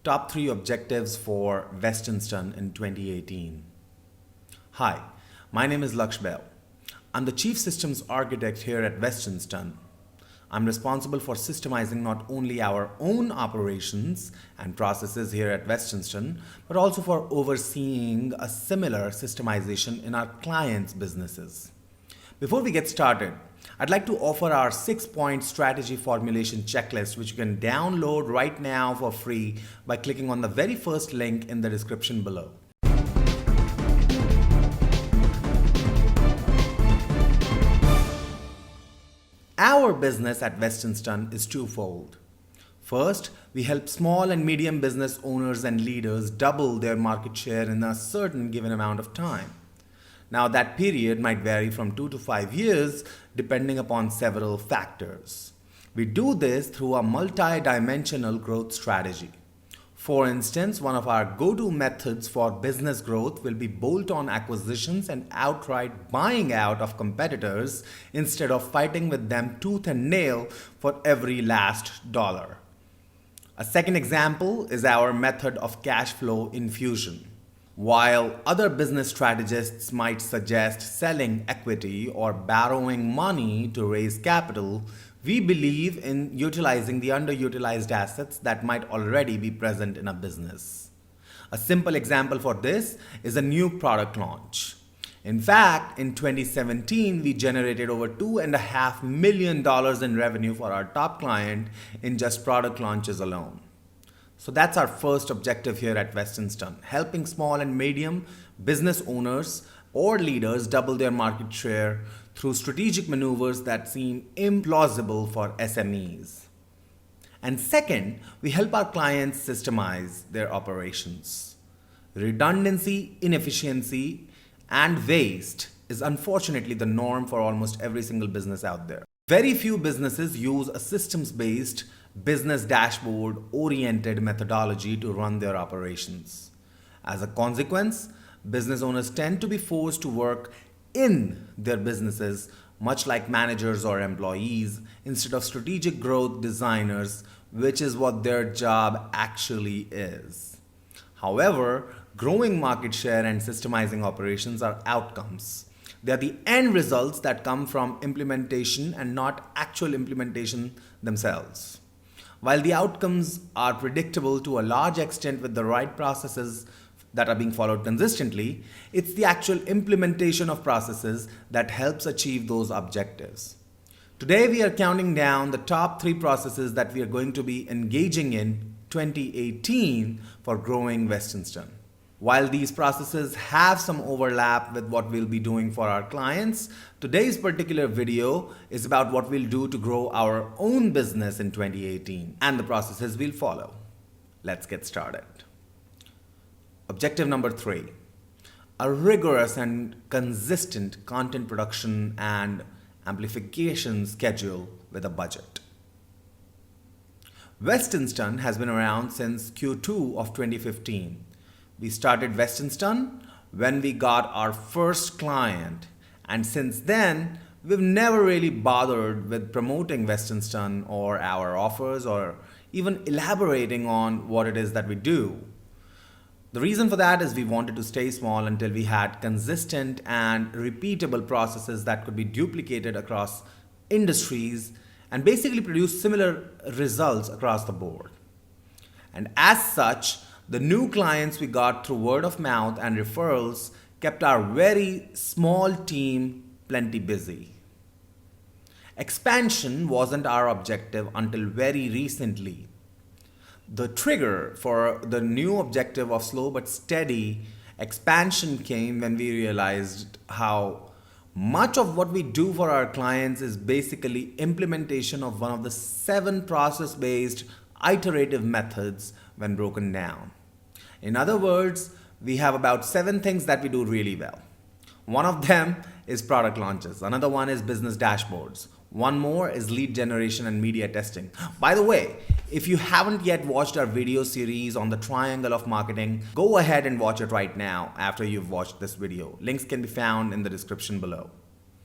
Top 3 objectives for Westernston in 2018. Hi, my name is Lakshay Behl. I'm the Chief Systems Architect here at Westernston. I'm responsible for systemizing not only our own operations and processes here at Westernston, but also for overseeing a similar systemization in our clients' businesses. Before we get started, I'd like to offer our 6-point strategy formulation checklist, which you can download right now for free by clicking on the very first link in the description below. Our business at Westernston is twofold. First, we help small and medium business owners and leaders double their market share in a certain given amount of time. Now, that period might vary from 2 to 5 years depending upon several factors. We do this through a multi-dimensional growth strategy. For instance, one of our go-to methods for business growth will be bolt-on acquisitions and outright buying out of competitors instead of fighting with them tooth and nail for every last dollar. A second example is our method of cash flow infusion. While other business strategists might suggest selling equity or borrowing money to raise capital, we believe in utilizing the underutilized assets that might already be present in a business. A simple example for this is a new product launch. In fact, in 2017, we generated over $2.5 million in revenue for our top client in just product launches alone. So that's our first objective here at Westernston, helping small and medium business owners or leaders double their market share through strategic maneuvers that seem implausible for SMEs. And second, we help our clients systemize their operations. Redundancy, inefficiency, and waste is unfortunately the norm for almost every single business out there. Very few businesses use a systems-based, business dashboard-oriented methodology to run their operations. As a consequence, business owners tend to be forced to work in their businesses, much like managers or employees, instead of strategic growth designers, which is what their job actually is. However, growing market share and systemizing operations are outcomes. They are the end results that come from implementation and not actual implementation themselves. While the outcomes are predictable to a large extent with the right processes that are being followed consistently, it's the actual implementation of processes that helps achieve those objectives. Today, we are counting down the top 3 processes that we are going to be engaging in 2018 for growing Westernston. While these processes have some overlap with what we'll be doing for our clients, today's particular video is about what we'll do to grow our own business in 2018 and the processes we'll follow. Let's get started. Objective number 3, a rigorous and consistent content production and amplification schedule with a budget. Westernston has been around since Q2 of 2015. We started Westernston when we got our first client, and since then, we've never really bothered with promoting Westernston or our offers or even elaborating on what it is that we do. The reason for that is we wanted to stay small until we had consistent and repeatable processes that could be duplicated across industries and basically produce similar results across the board. And as such, the new clients we got through word of mouth and referrals kept our very small team plenty busy. Expansion wasn't our objective until very recently. The trigger for the new objective of slow but steady expansion came when we realized how much of what we do for our clients is basically implementation of one of the 7 process-based iterative methods when broken down. In other words, we have about 7 things that we do really well. One of them is product launches. Another one is business dashboards. One more is lead generation and media testing. By the way, if you haven't yet watched our video series on the triangle of marketing, go ahead and watch it right now after you've watched this video. Links can be found in the description below.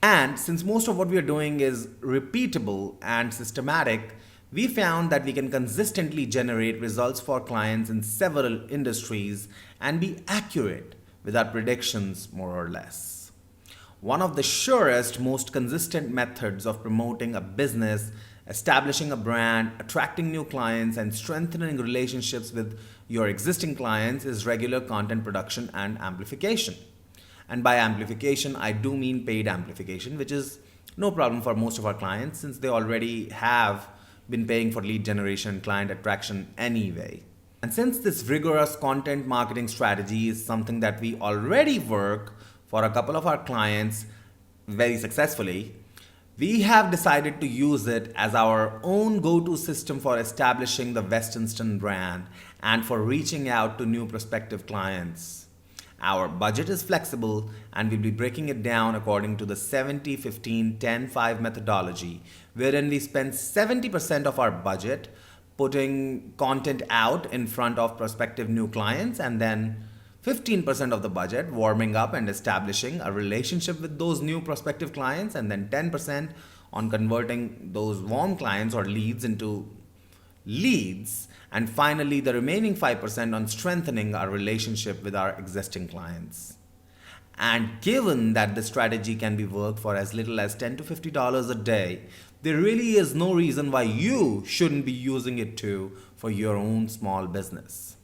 And since most of what we are doing is repeatable and systematic, We found that we can consistently generate results for clients in several industries and be accurate with our predictions more or less. One of the surest, most consistent methods of promoting a business, establishing a brand, attracting new clients, and strengthening relationships with your existing clients is regular content production and amplification. And by amplification, I do mean paid amplification, which is no problem for most of our clients since they already have been paying for lead generation and client attraction anyway. And since this rigorous content marketing strategy is something that we already work for a couple of our clients very successfully, we have decided to use it as our own go-to system for establishing the Westernston brand and for reaching out to new prospective clients. Our budget is flexible and we'll be breaking it down according to the 70-15-10-5 methodology, wherein we spend 70% of our budget putting content out in front of prospective new clients and then 15% of the budget warming up and establishing a relationship with those new prospective clients, and then 10% on converting those warm clients or leads into leads, and finally the remaining 5% on strengthening our relationship with our existing clients. And given that the strategy can be worked for as little as $10 to $50 a day, there really is no reason why you shouldn't be using it too for your own small business.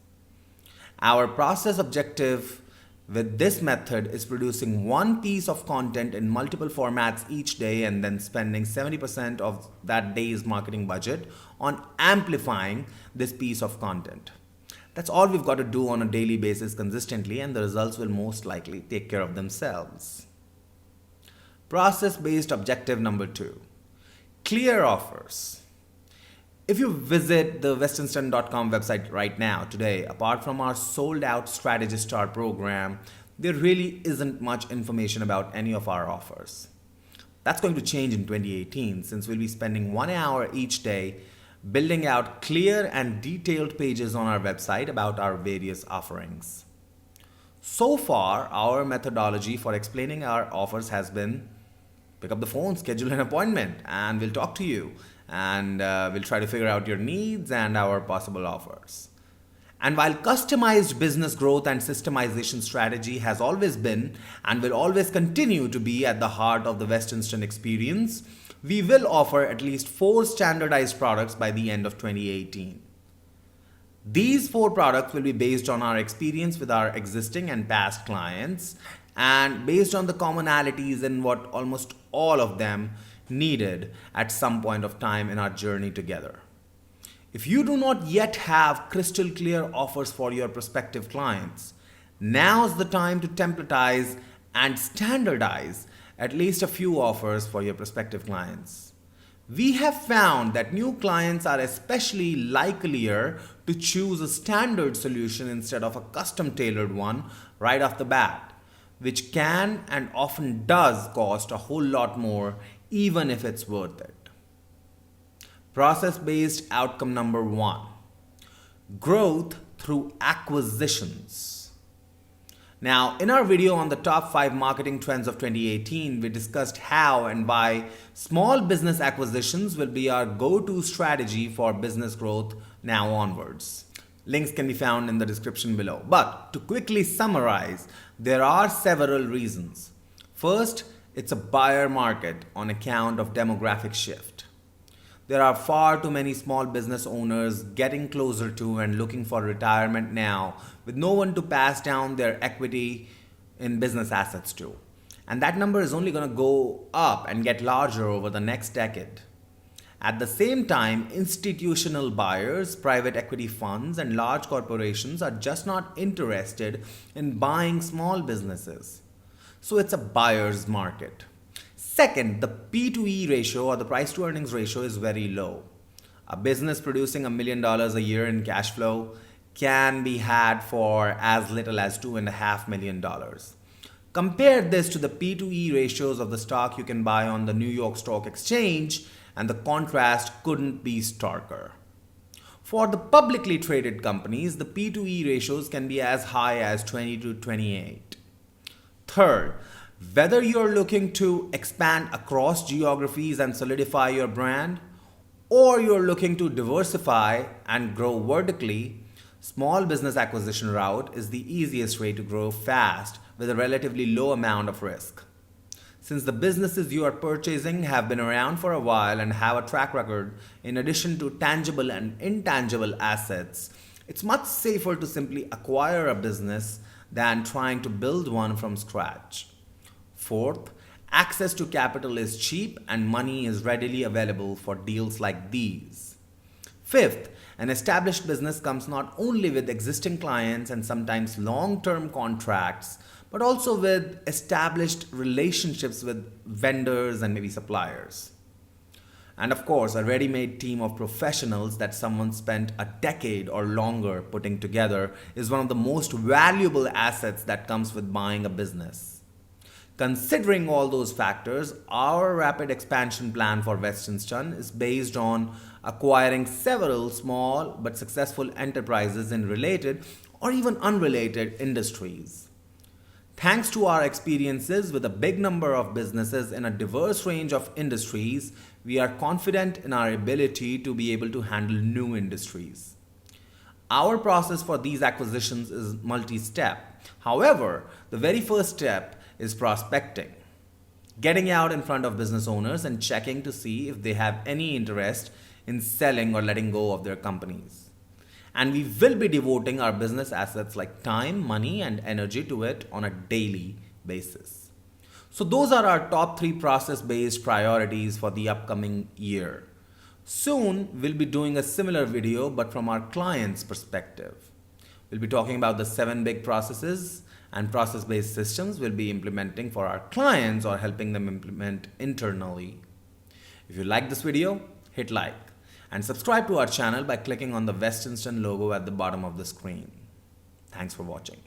Our process objective with this method is producing one piece of content in multiple formats each day and then spending 70% of that day's marketing budget on amplifying this piece of content. That's all we've got to do on a daily basis consistently, and the results will most likely take care of themselves. Process-based objective number 2. Clear offers. If you visit the westernston.com website right now, today, apart from our sold out Strategy Star program, there really isn't much information about any of our offers. That's going to change in 2018 since we'll be spending 1 hour each day building out clear and detailed pages on our website about our various offerings. So far, our methodology for explaining our offers has been pick up the phone, schedule an appointment, and we'll talk to you. And we'll try to figure out your needs and our possible offers. And while customized business growth and systemization strategy has always been and will always continue to be at the heart of the Westernston experience, we will offer at least 4 standardized products by the end of 2018. These 4 products will be based on our experience with our existing and past clients and based on the commonalities in what almost all of them needed at some point of time in our journey together. If you do not yet have crystal clear offers for your prospective clients, now's the time to templatize and standardize at least a few offers for your prospective clients. We have found that new clients are especially likelier to choose a standard solution instead of a custom tailored one right off the bat, which can and often does cost a whole lot more even if it's worth it. Process-based outcome number 1. Growth through acquisitions. Now, in our video on the top 5 marketing trends of 2018, we discussed how and why small business acquisitions will be our go-to strategy for business growth now onwards. Links can be found in the description below. But to quickly summarize, there are several reasons. First, it's a buyer market on account of demographic shift. There are far too many small business owners getting closer to and looking for retirement now with no one to pass down their equity in business assets to. And that number is only going to go up and get larger over the next decade. At the same time, institutional buyers, private equity funds, and large corporations are just not interested in buying small businesses. So it's a buyer's market. Second, the P to E ratio or the price to earnings ratio is very low. A business producing $1 million a year in cash flow can be had for as little as $2.5 million. Compare this to the P to E ratios of the stock you can buy on the New York Stock Exchange, and the contrast couldn't be starker. For the publicly traded companies, the P to E ratios can be as high as 20 to 28. Third, whether you're looking to expand across geographies and solidify your brand, or you're looking to diversify and grow vertically, small business acquisition route is the easiest way to grow fast with a relatively low amount of risk. Since the businesses you are purchasing have been around for a while and have a track record in addition to tangible and intangible assets, it's much safer to simply acquire a business than trying to build one from scratch. Fourth, access to capital is cheap and money is readily available for deals like these. Fifth, an established business comes not only with existing clients and sometimes long-term contracts, but also with established relationships with vendors and maybe suppliers. And of course, a ready-made team of professionals that someone spent a decade or longer putting together is one of the most valuable assets that comes with buying a business. Considering all those factors, our rapid expansion plan for Westernston is based on acquiring several small but successful enterprises in related or even unrelated industries. Thanks to our experiences with a big number of businesses in a diverse range of industries, we are confident in our ability to be able to handle new industries. Our process for these acquisitions is multi-step. However, the very first step is prospecting. Getting out in front of business owners and checking to see if they have any interest in selling or letting go of their companies. And we will be devoting our business assets like time, money, and energy to it on a daily basis. So those are our top 3 process-based priorities for the upcoming year. Soon, we'll be doing a similar video, but from our client's perspective. We'll be talking about the 7 big processes and process-based systems we'll be implementing for our clients or helping them implement internally. If you like this video, hit like and subscribe to our channel by clicking on the Westernston logo at the bottom of the screen. Thanks for watching.